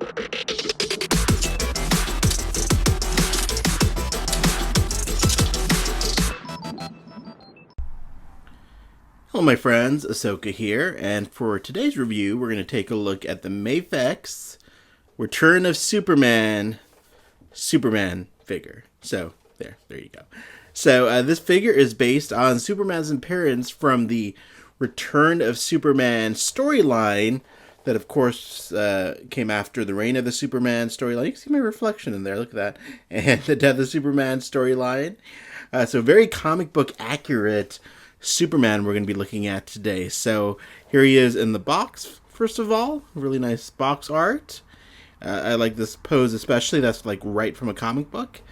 Hello my friends, Ahsoka here, and for today's review we're going to take a look at the Mafex Return of Superman figure. So, there you go. So, this figure is based on Superman's appearance from the Return of Superman storyline that, of course, came after the Reign of the Superman storyline. You can see my reflection in there, look at that. And the Death of Superman storyline. So, very comic book accurate Superman we're going to be looking at today. So here he is in the box, first of all. Really nice box art. I like this pose especially. That's like right from a comic book.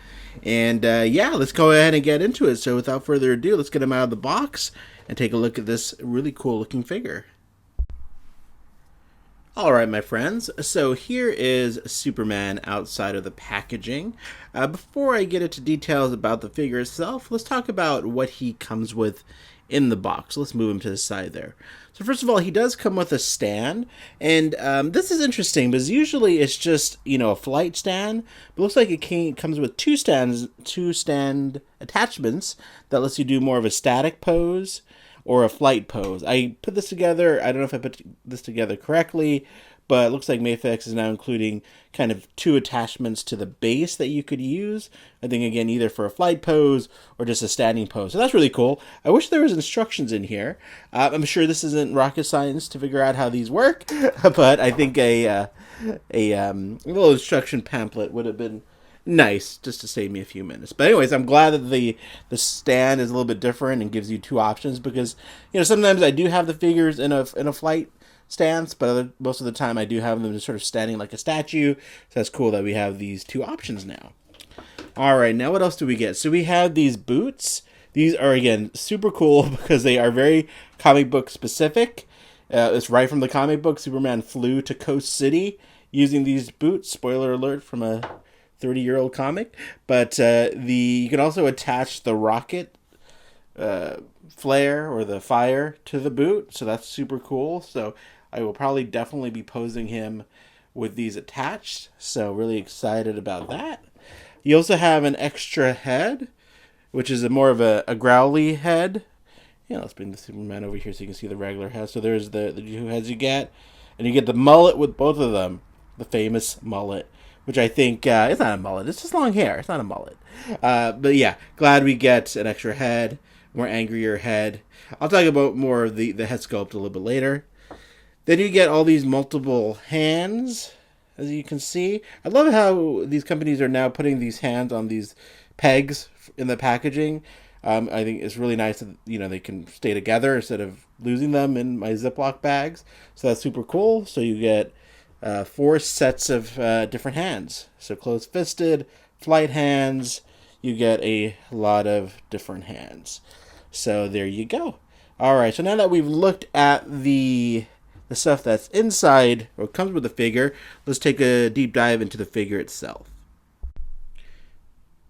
And yeah, let's go ahead and get into it. So without further ado, let's get him out of the box and take a look at this really cool looking figure. Alright my friends, so here is Superman outside of the packaging. Before I get into details about the figure itself, let's talk about what he comes with in the box. Let's move him to the side there. So first of all, he does come with a stand, and this is interesting because usually it's just, you know, a flight stand, but it looks like it comes with two stand attachments that lets you do more of a static pose or a flight pose. I put this together, I don't know if I put this together correctly, but it looks like Mafex is now including kind of two attachments to the base that you could use. I think, again, either for a flight pose or just a standing pose. So that's really cool. I wish there was instructions in here. I'm sure this isn't rocket science to figure out how these work, but I think a little instruction pamphlet would have been nice just to save me a few minutes. But anyways, I'm glad that the stand is a little bit different and gives you two options because, you know, sometimes I do have the figures in a flight stance, but most of the time I do have them just sort of standing like a statue. So that's cool that we have these two options now. All right, now what else do we get? So we have these boots. These are, again, super cool because they are very comic book specific. It's right from the comic book. Superman flew to Coast City using these boots. Spoiler alert from a 30-year-old comic. But you can also attach the rocket flare or the fire to the boot. So that's super cool. So I will probably definitely be posing him with these attached. So really excited about that. You also have an extra head, which is more of a growly head. Yeah, let's bring the Superman over here so you can see the regular head. So there's the two heads you get. And you get the mullet with both of them. The famous mullet, which I think, it's not a mullet. It's just long hair. It's not a mullet. But yeah, glad we get an extra head, more angrier head. I'll talk about more of the head sculpt a little bit later. Then you get all these multiple hands, as you can see. I love how these companies are now putting these hands on these pegs in the packaging. I think it's really nice that, you know, they can stay together instead of losing them in my Ziploc bags. So that's super cool. So you get 4 sets of different hands. So closed-fisted, flight hands. You get a lot of different hands. So there you go. All right. So now that we've looked at the stuff that's inside or comes with the figure, let's take a deep dive into the figure itself.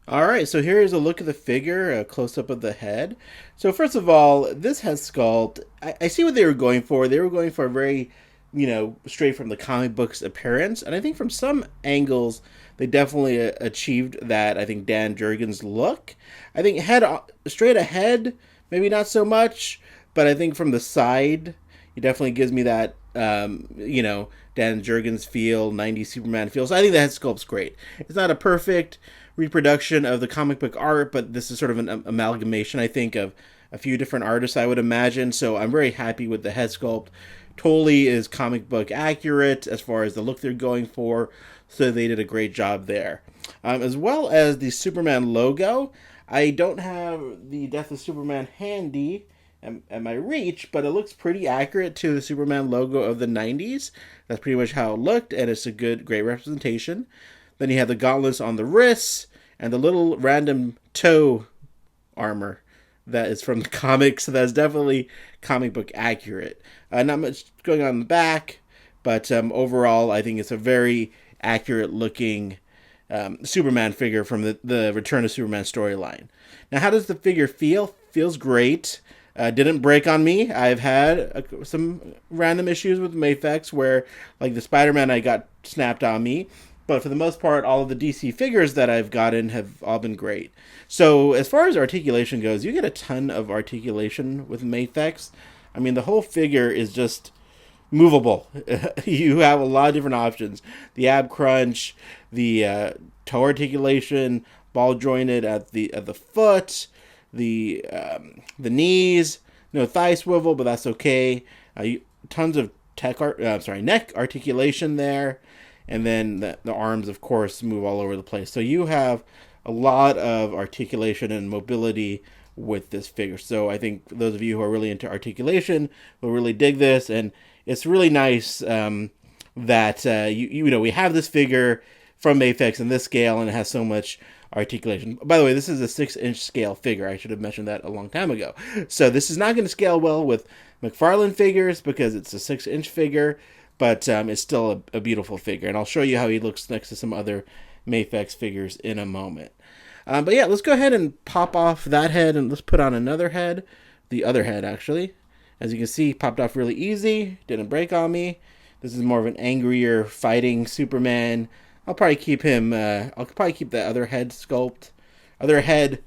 Alright, so here is a look at the figure, a close-up of the head. So first of all, this head sculpt, I see what they were going for. They were going for a very, you know, straight from the comic books appearance. And I think from some angles, they definitely achieved that, I think, Dan Jurgens look. I think straight ahead, maybe not so much, but I think from the side, it definitely gives me that, you know, Dan Jurgens feel, 90s Superman feel. So I think the head sculpt's great. It's not a perfect reproduction of the comic book art, but this is sort of an amalgamation, I think, of a few different artists, I would imagine. So I'm very happy with the head sculpt. Totally is comic book accurate as far as the look they're going for. So they did a great job there. As well as the Superman logo. I don't have the Death of Superman handy at my reach, but it looks pretty accurate to the Superman logo of the 90s. That's pretty much how it looked, and it's a great representation. Then you have the gauntlets on the wrists, and the little random toe armor that is from the comics, so that's definitely comic book accurate. Not much going on in the back, but overall, I think it's a very accurate looking Superman figure from the Return of Superman storyline. Now, how does the figure feel? Feels great. Didn't break on me. I've had some random issues with Mafex where, like the Spider-Man, I got snapped on me. But for the most part, all of the DC figures that I've gotten have all been great. So as far as articulation goes, you get a ton of articulation with Mafex. I mean, the whole figure is just movable. You have a lot of different options. The ab crunch, the toe articulation, ball jointed at the foot, the knees, no thigh swivel, but that's okay. Tons of neck articulation there, and then the arms, of course, move all over the place. So you have a lot of articulation and mobility with this figure. So I think those of you who are really into articulation will really dig this, and it's really nice that we have this figure from Mafex in this scale, and it has so much articulation. By the way, this is a 6-inch scale figure. I should have mentioned that a long time ago. So this is not going to scale well with McFarlane figures because it's a 6-inch figure, but it's still a beautiful figure. And I'll show you how he looks next to some other Mafex figures in a moment. But yeah, let's go ahead and pop off that head and let's put on another head. The other head, actually. As you can see, popped off really easy. Didn't break on me. This is more of an angrier fighting Superman. I'll probably keep him, I'll probably keep the other head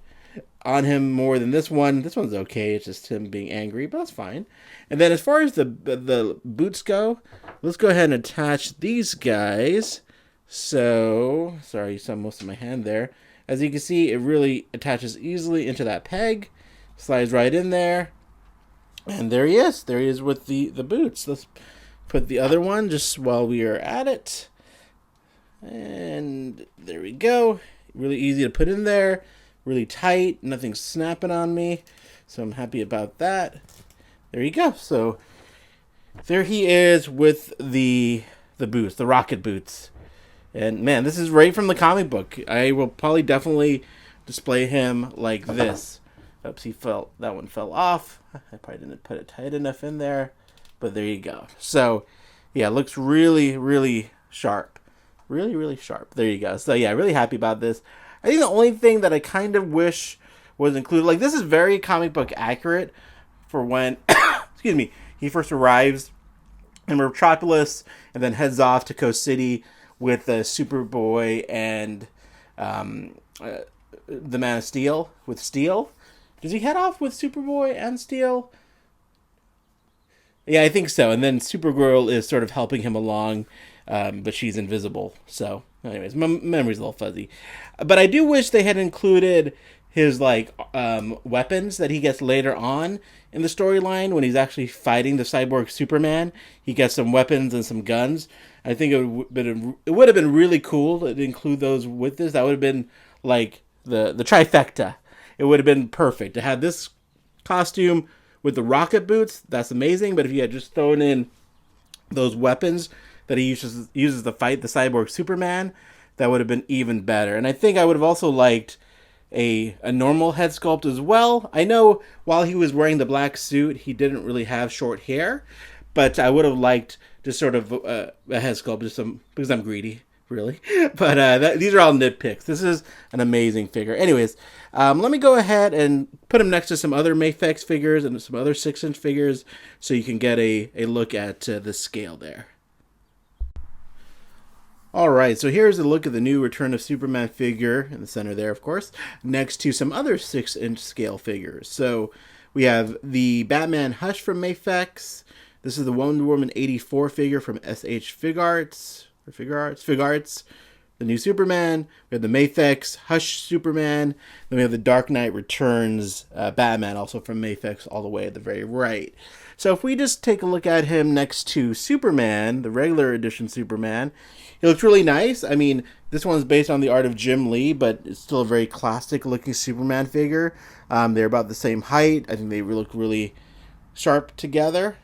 on him more than this one. This one's okay. It's just him being angry, but that's fine. And then as far as the boots go, let's go ahead and attach these guys. So, sorry, you saw most of my hand there. As you can see, it really attaches easily into that peg. Slides right in there. And there he is. There he is with the boots. Let's put the other one just while we are at it. And there we go. Really easy to put in there. Really tight. Nothing's snapping on me. So I'm happy about that. There you go. So there he is with the boots, the rocket boots. And man, this is right from the comic book. I will probably definitely display him like this. Oops, that one fell off. I probably didn't put it tight enough in there. But there you go. So yeah, it looks really, really sharp. Really, really sharp. There you go. So yeah, really happy about this. I think the only thing that I kind of wish was included, like this is very comic book accurate for when, excuse me, he first arrives in Metropolis and then heads off to Coast City with Superboy and the Man of Steel with Steel. Does he head off with Superboy and Steel? Yeah, I think so. And then Supergirl is sort of helping him along, but she's invisible. So, anyways, my memory's a little fuzzy. But I do wish they had included his weapons that he gets later on in the storyline when he's actually fighting the cyborg Superman. He gets some weapons and some guns. I think it would have been really cool to include those with this. That would have been like the trifecta. It would have been perfect to have this costume with the rocket boots. That's amazing. But if you had just thrown in those weapons that he uses to fight the cyborg Superman, that would have been even better. And I think I would have also liked a normal head sculpt as well. I know while he was wearing the black suit, he didn't really have short hair, but I would have liked just sort of a head sculpt, because I'm greedy, really. But these are all nitpicks. This is an amazing figure. Anyways, let me go ahead and put him next to some other Mafex figures and some other 6-inch figures so you can get a look at the scale there. Alright, so here's a look at the new Return of Superman figure, in the center there, of course, next to some other 6-inch scale figures. So we have the Batman Hush from Mafex. This is the Wonder Woman 84 figure from SH Figuarts. The new Superman. We have the Mafex Hush Superman. Then we have the Dark Knight Returns Batman, also from Mafex, all the way at the very right. So if we just take a look at him next to Superman, the regular edition Superman, he looks really nice. I mean, this one's based on the art of Jim Lee, but it's still a very classic-looking Superman figure. They're about the same height. I think they look really sharp together.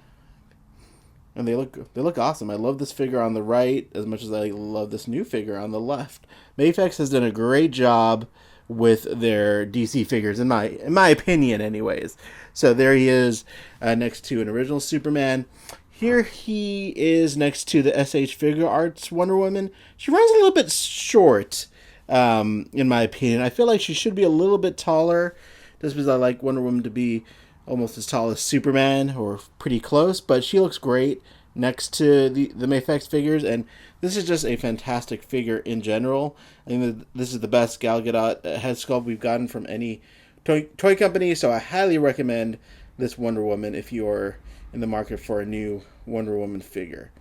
And they look awesome. I love this figure on the right as much as I love this new figure on the left. Mafex has done a great job with their DC figures, in my opinion, anyways. So there he is next to an original Superman. Here he is next to the SH Figuarts Wonder Woman. She runs a little bit short, in my opinion. I feel like she should be a little bit taller, just because I like Wonder Woman to be almost as tall as Superman, or pretty close, but she looks great next to the Mafex figures, and this is just a fantastic figure in general. I think that this is the best Gal Gadot head sculpt we've gotten from any toy company, so I highly recommend this Wonder Woman if you're in the market for a new Wonder Woman figure.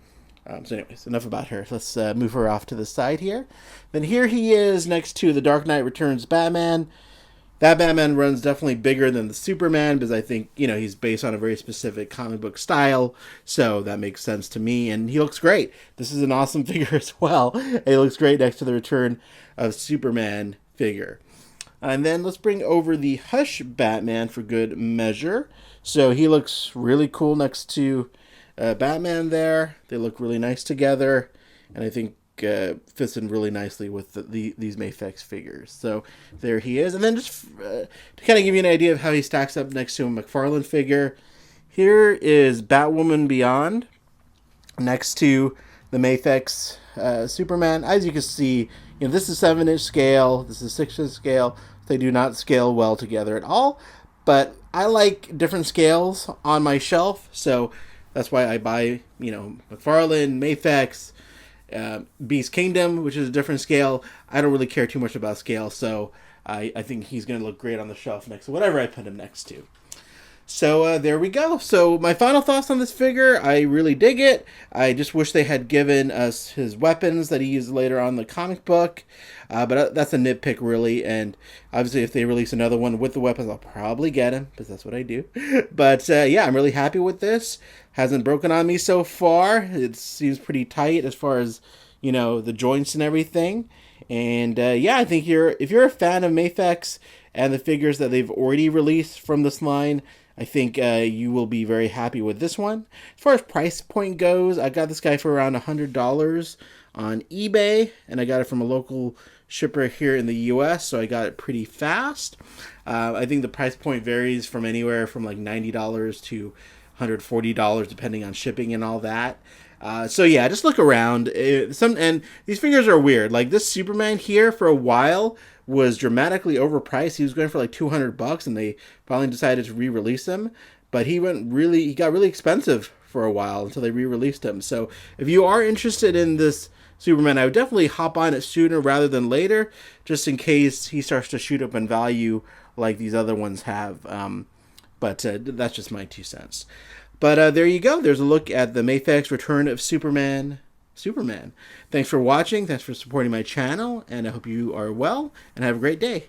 So anyways, enough about her. Let's move her off to the side here. Then here he is next to the Dark Knight Returns Batman. That Batman run's definitely bigger than the Superman because I think, he's based on a very specific comic book style, so that makes sense to me, and he looks great. This is an awesome figure as well. He looks great next to the Return of Superman figure. And then let's bring over the Hush Batman for good measure. So he looks really cool next to Batman there. They look really nice together, and I think fits in really nicely with these Mafex figures. So there he is. And then just to kind of give you an idea of how he stacks up next to a McFarlane figure, here is Batwoman Beyond next to the Mafex Superman. As you can see, this is 7-inch scale, this is 6-inch scale. They do not scale well together at all, but I like different scales on my shelf, so that's why I buy, McFarlane, Mafex, Beast Kingdom, which is a different scale. I don't really care too much about scale, so I think he's going to look great on the shelf next to whatever I put him next to. So there we go. So my final thoughts on this figure, I really dig it. I just wish they had given us his weapons that he used later on in the comic book. But that's a nitpick, really. And obviously, if they release another one with the weapons, I'll probably get him, because that's what I do. But yeah, I'm really happy with this. Hasn't broken on me so far. It seems pretty tight as far as, the joints and everything. And yeah, I think if you're a fan of Mafex and the figures that they've already released from this line, I think you will be very happy with this one. As far as price point goes, I got this guy for around $100 on eBay, and I got it from a local shipper here in the US, so I got it pretty fast. I think the price point varies from anywhere from like $90 to $140, depending on shipping and all that. So yeah, just look around. And these figures are weird. Like this Superman here, for a while, was dramatically overpriced. He was going for like $200, and they finally decided to re-release him. But he got really expensive for a while until they re-released him. So if you are interested in this Superman, I would definitely hop on it sooner rather than later, just in case he starts to shoot up in value like these other ones have. But that's just my 2 cents. But there you go. There's a look at the Mafex Return of Superman. Thanks for watching. Thanks for supporting my channel. And I hope you are well and have a great day.